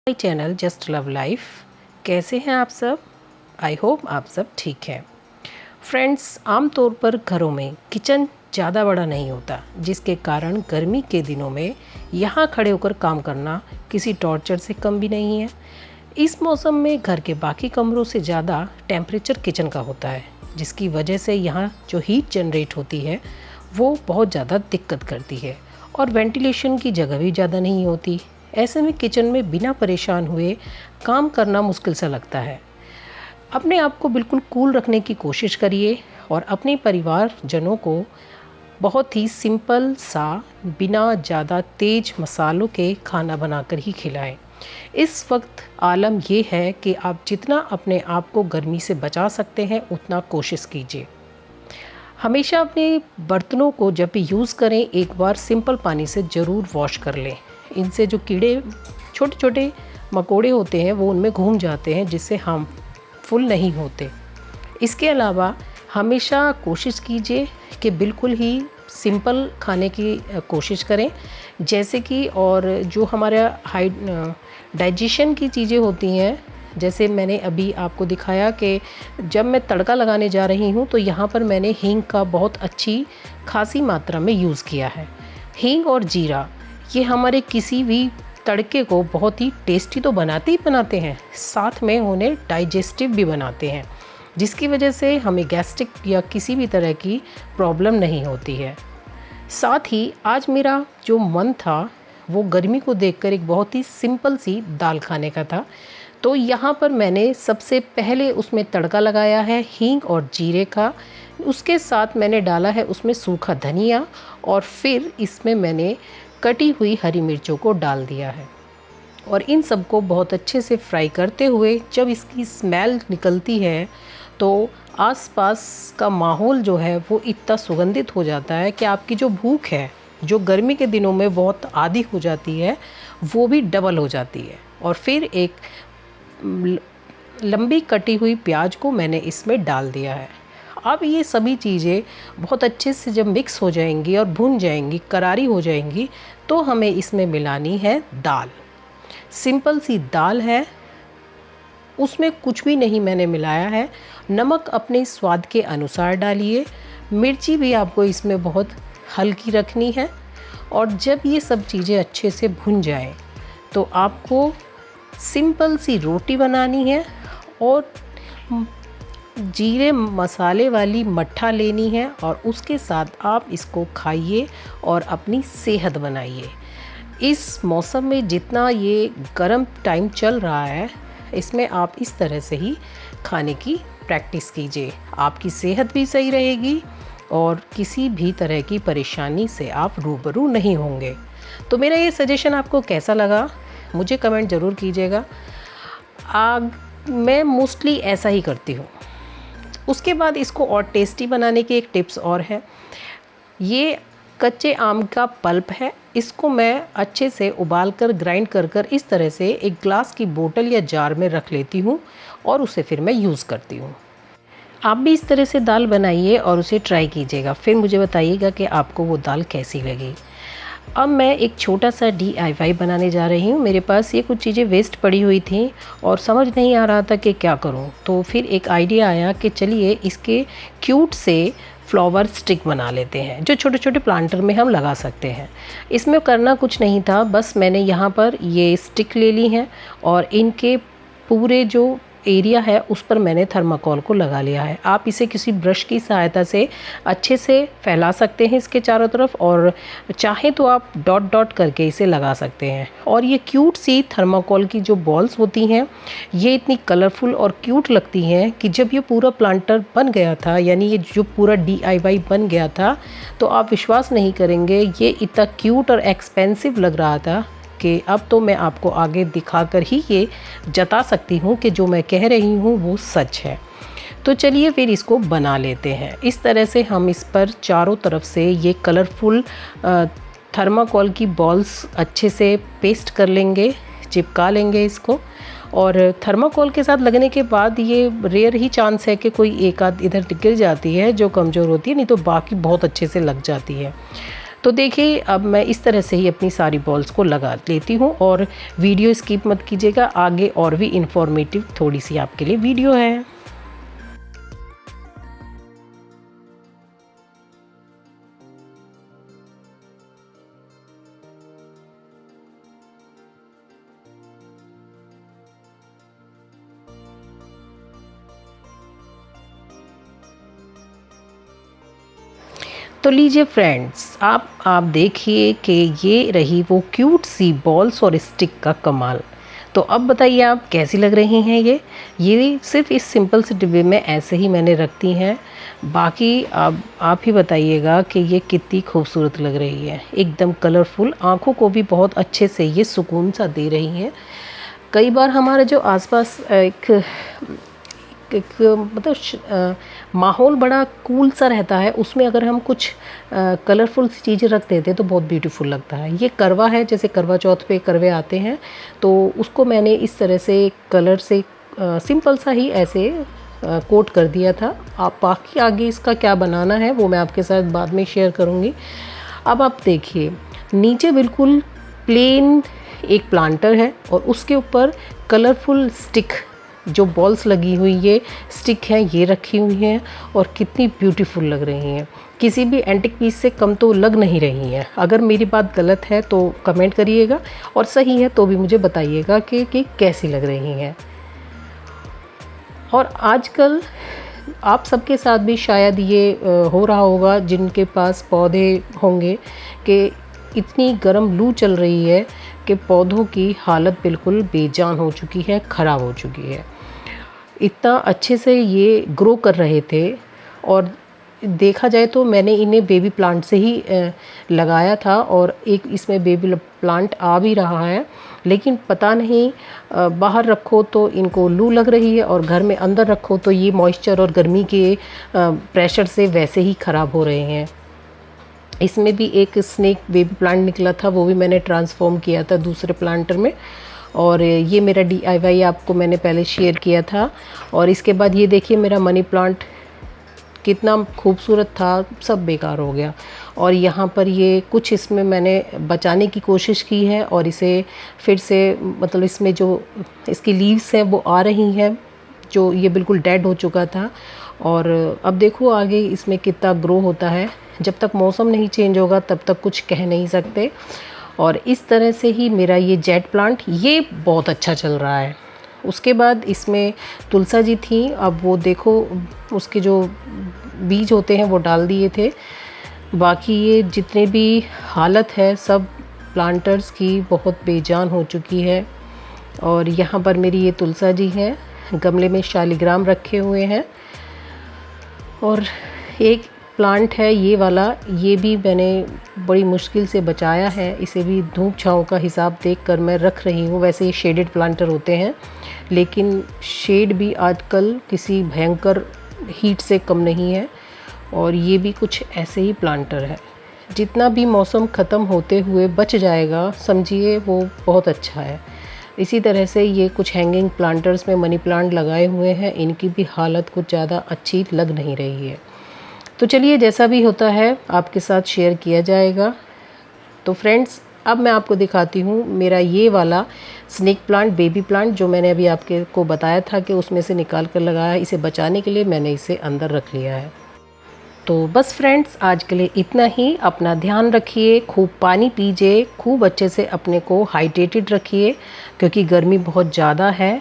My channel just love life. कैसे हैं आप सब? आई होप आप सब ठीक हैं। फ्रेंड्स, आमतौर पर घरों में किचन ज़्यादा बड़ा नहीं होता, जिसके कारण गर्मी के दिनों में यहाँ खड़े होकर काम करना किसी टॉर्चर से कम भी नहीं है। इस मौसम में घर के बाकी कमरों से ज़्यादा टेम्परेचर किचन का होता है, जिसकी वजह से यहाँ जो हीट जनरेट होती है वो बहुत ज़्यादा दिक्कत करती है और वेंटिलेशन की जगह भी ज़्यादा नहीं होती। ऐसे में किचन में बिना परेशान हुए काम करना मुश्किल सा लगता है। अपने आप को बिल्कुल कूल रखने की कोशिश करिए और अपने परिवारजनों को बहुत ही सिंपल सा, बिना ज़्यादा तेज़ मसालों के खाना बनाकर ही खिलाएं। इस वक्त आलम ये है कि आप जितना अपने आप को गर्मी से बचा सकते हैं उतना कोशिश कीजिए। हमेशा अपने बर्तनों को जब भी यूज़ करें एक बार सिंपल पानी से ज़रूर वॉश कर लें। इनसे जो कीड़े, छोटे छोटे मकोड़े होते हैं वो उनमें घूम जाते हैं, जिससे हार्मफुल नहीं होते। इसके अलावा हमेशा कोशिश कीजिए कि बिल्कुल ही सिंपल खाने की कोशिश करें, जैसे कि और जो हमारा डाइजेशन की चीज़ें होती हैं, जैसे मैंने अभी आपको दिखाया कि जब मैं तड़का लगाने जा रही हूँ तो यहाँ पर मैंने हींग का बहुत अच्छी खासी मात्रा में यूज़ किया है। हींग और जीरा ये हमारे किसी भी तड़के को बहुत ही टेस्टी तो बनाते ही बनाते हैं, साथ में उन्हें डाइजेस्टिव भी बनाते हैं, जिसकी वजह से हमें गैस्ट्रिक या किसी भी तरह की प्रॉब्लम नहीं होती है। साथ ही आज मेरा जो मन था वो गर्मी को देखकर एक बहुत ही सिंपल सी दाल खाने का था। तो यहाँ पर मैंने सबसे पहले उसमें तड़का लगाया है हींग और जीरे का। उसके साथ मैंने डाला है उसमें सूखा धनिया और फिर इसमें मैंने कटी हुई हरी मिर्चों को डाल दिया है और इन सबको बहुत अच्छे से फ्राई करते हुए जब इसकी स्मेल निकलती है तो आसपास का माहौल जो है वो इतना सुगंधित हो जाता है कि आपकी जो भूख है, जो गर्मी के दिनों में बहुत आदी हो जाती है, वो भी डबल हो जाती है। और फिर एक लंबी कटी हुई प्याज को मैंने इसमें डाल दिया है। अब ये सभी चीज़ें बहुत अच्छे से जब मिक्स हो जाएंगी और भुन जाएंगी, करारी हो जाएंगी, तो हमें इसमें मिलानी है दाल। सिंपल सी दाल है, उसमें कुछ भी नहीं मैंने मिलाया है। नमक अपने स्वाद के अनुसार डालिए, मिर्ची भी आपको इसमें बहुत हल्की रखनी है। और जब ये सब चीज़ें अच्छे से भुन जाएं तो आपको सिंपल सी रोटी बनानी है और जीरे मसाले वाली मट्ठा लेनी है और उसके साथ आप इसको खाइए और अपनी सेहत बनाइए। इस मौसम में जितना ये गर्म टाइम चल रहा है, इसमें आप इस तरह से ही खाने की प्रैक्टिस कीजिए। आपकी सेहत भी सही रहेगी और किसी भी तरह की परेशानी से आप रूबरू नहीं होंगे। तो मेरा ये सजेशन आपको कैसा लगा मुझे कमेंट ज़रूर कीजिएगा। मैं मोस्टली ऐसा ही करती हूँ। उसके बाद इसको और टेस्टी बनाने की एक टिप्स और है। ये कच्चे आम का पल्प है, इसको मैं अच्छे से उबाल कर ग्राइंड कर इस तरह से एक ग्लास की बोतल या जार में रख लेती हूँ और उसे फिर मैं यूज़ करती हूँ। आप भी इस तरह से दाल बनाइए और उसे ट्राई कीजिएगा, फिर मुझे बताइएगा कि आपको वो दाल कैसी लगी। अब मैं एक छोटा सा DIY बनाने जा रही हूँ। मेरे पास ये कुछ चीज़ें वेस्ट पड़ी हुई थी और समझ नहीं आ रहा था कि क्या करूँ। तो फिर एक आइडिया आया कि चलिए इसके क्यूट से फ्लावर स्टिक बना लेते हैं, जो छोटे छोटे प्लांटर में हम लगा सकते हैं। इसमें करना कुछ नहीं था, बस मैंने यहाँ पर ये स्टिक ले ली हैं और इनके पूरे जो एरिया है उस पर मैंने थर्माकोल को लगा लिया है। आप इसे किसी ब्रश की सहायता से अच्छे से फैला सकते हैं इसके चारों तरफ, और चाहे तो आप डॉट डॉट करके इसे लगा सकते हैं। और ये क्यूट सी थर्माकोल की जो बॉल्स होती हैं ये इतनी कलरफुल और क्यूट लगती हैं कि जब ये पूरा प्लांटर बन गया था, यानी ये जो पूरा DIY बन गया था, तो आप विश्वास नहीं करेंगे ये इतना क्यूट और एक्सपेंसिव लग रहा था कि अब तो मैं आपको आगे दिखाकर ही ये जता सकती हूँ कि जो मैं कह रही हूँ वो सच है। तो चलिए फिर इसको बना लेते हैं। इस तरह से हम इस पर चारों तरफ से ये कलरफुल थर्माकोल की बॉल्स अच्छे से पेस्ट कर लेंगे, चिपका लेंगे इसको। और थर्माकोल के साथ लगने के बाद ये रेयर ही चांस है कि कोई एक आध इधर गिर जाती है जो कमज़ोर होती है, नहीं तो बाकी बहुत अच्छे से लग जाती है। तो देखिए अब मैं इस तरह से ही अपनी सारी बॉल्स को लगा लेती हूँ, और वीडियो स्किप मत कीजिएगा, आगे और भी इंफॉर्मेटिव थोड़ी सी आपके लिए वीडियो है। तो लीजिए फ्रेंड्स, आप देखिए कि ये रही वो क्यूट सी बॉल्स और स्टिक का कमाल। तो अब बताइए आप कैसी लग रही हैं ये सिर्फ इस सिंपल से डिब्बे में ऐसे ही मैंने रख दी हैं। बाकी अब आप ही बताइएगा कि ये कितनी खूबसूरत लग रही है, एकदम कलरफुल, आँखों को भी बहुत अच्छे से ये सुकून सा दे रही हैं। कई बार हमारे जो आसपास एक मतलब माहौल बड़ा कूल सा रहता है, उसमें अगर हम कुछ कलरफुल सी चीज़ें रख देते हैं तो बहुत ब्यूटीफुल लगता है। ये करवा है, जैसे करवा चौथ पे करवे आते हैं, तो उसको मैंने इस तरह से कलर से सिंपल सा ही ऐसे कोट कर दिया था। आप बाकी आगे इसका क्या बनाना है वो मैं आपके साथ बाद में शेयर करूँगी। अब आप देखिए नीचे बिल्कुल प्लेन एक प्लांटर है और उसके ऊपर कलरफुल स्टिक जो बॉल्स लगी हुई ये स्टिक हैं ये रखी हुई हैं, और कितनी ब्यूटीफुल लग रही हैं। किसी भी एंटिक पीस से कम तो लग नहीं रही हैं। अगर मेरी बात गलत है तो कमेंट करिएगा, और सही है तो भी मुझे बताइएगा कि कैसी लग रही हैं। और आजकल आप सबके साथ भी शायद ये हो रहा होगा, जिनके पास पौधे होंगे, कि इतनी गर्म लू चल रही है कि पौधों की हालत बिल्कुल बेजान हो चुकी है, ख़राब हो चुकी है। इतना अच्छे से ये ग्रो कर रहे थे, और देखा जाए तो मैंने इन्हें बेबी प्लांट से ही लगाया था, और एक इसमें बेबी प्लांट आ भी रहा है। लेकिन पता नहीं बाहर रखो तो इनको लू लग रही है, और घर में अंदर रखो तो ये मॉइस्चर और गर्मी के प्रेशर से वैसे ही ख़राब हो रहे हैं। इसमें भी एक स्नेक बेबी प्लांट निकला था, वो भी मैंने ट्रांसफॉर्म किया था दूसरे प्लांटर में, और ये मेरा DIY आपको मैंने पहले शेयर किया था। और इसके बाद ये देखिए मेरा मनी प्लांट कितना खूबसूरत था, सब बेकार हो गया। और यहाँ पर ये कुछ इसमें मैंने बचाने की कोशिश की है, और इसे फिर से मतलब इसमें जो इसकी लीव्स हैं वो आ रही हैं, जो ये बिल्कुल डेड हो चुका था। और अब देखो आगे इसमें कितना ग्रो होता है। जब तक मौसम नहीं चेंज होगा तब तक कुछ कह नहीं सकते। और इस तरह से ही मेरा ये जेट प्लांट ये बहुत अच्छा चल रहा है। उसके बाद इसमें तुलसा जी थी, अब वो देखो उसके जो बीज होते हैं वो डाल दिए थे। बाकी ये जितने भी हालत है सब प्लांटर्स की बहुत बेजान हो चुकी है। और यहाँ पर मेरी ये तुलसा जी हैं, गमले में शालिग्राम रखे हुए हैं। और एक प्लांट है ये वाला, ये भी मैंने बड़ी मुश्किल से बचाया है, इसे भी धूप छाँव का हिसाब देखकर मैं रख रही हूँ। वैसे ये शेडेड प्लांटर होते हैं, लेकिन शेड भी आजकल किसी भयंकर हीट से कम नहीं है। और ये भी कुछ ऐसे ही प्लांटर है, जितना भी मौसम ख़त्म होते हुए बच जाएगा समझिए वो बहुत अच्छा है। इसी तरह से ये कुछ हैंगिंग प्लांटर्स में मनी प्लांट लगाए हुए हैं, इनकी भी हालत कुछ ज़्यादा अच्छी लग नहीं रही है। तो चलिए जैसा भी होता है आपके साथ शेयर किया जाएगा। तो फ्रेंड्स अब मैं आपको दिखाती हूँ मेरा ये वाला स्नेक प्लांट बेबी प्लांट, जो मैंने अभी आपके को बताया था कि उसमें से निकाल कर लगाया है। इसे बचाने के लिए मैंने इसे अंदर रख लिया है। तो बस फ्रेंड्स आज के लिए इतना ही। अपना ध्यान रखिए, खूब पानी पीजिए, खूब अच्छे से अपने को हाइड्रेटेड रखिए, क्योंकि गर्मी बहुत ज़्यादा है।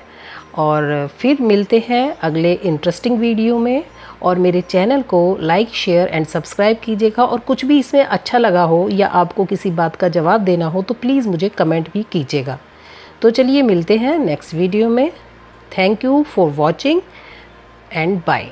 और फिर मिलते हैं अगले इंटरेस्टिंग वीडियो में। और मेरे चैनल को लाइक शेयर एंड सब्सक्राइब कीजिएगा। और कुछ भी इसमें अच्छा लगा हो या आपको किसी बात का जवाब देना हो तो प्लीज़ मुझे कमेंट भी कीजिएगा। तो चलिए मिलते हैं नेक्स्ट वीडियो में। Thank you for watching and bye.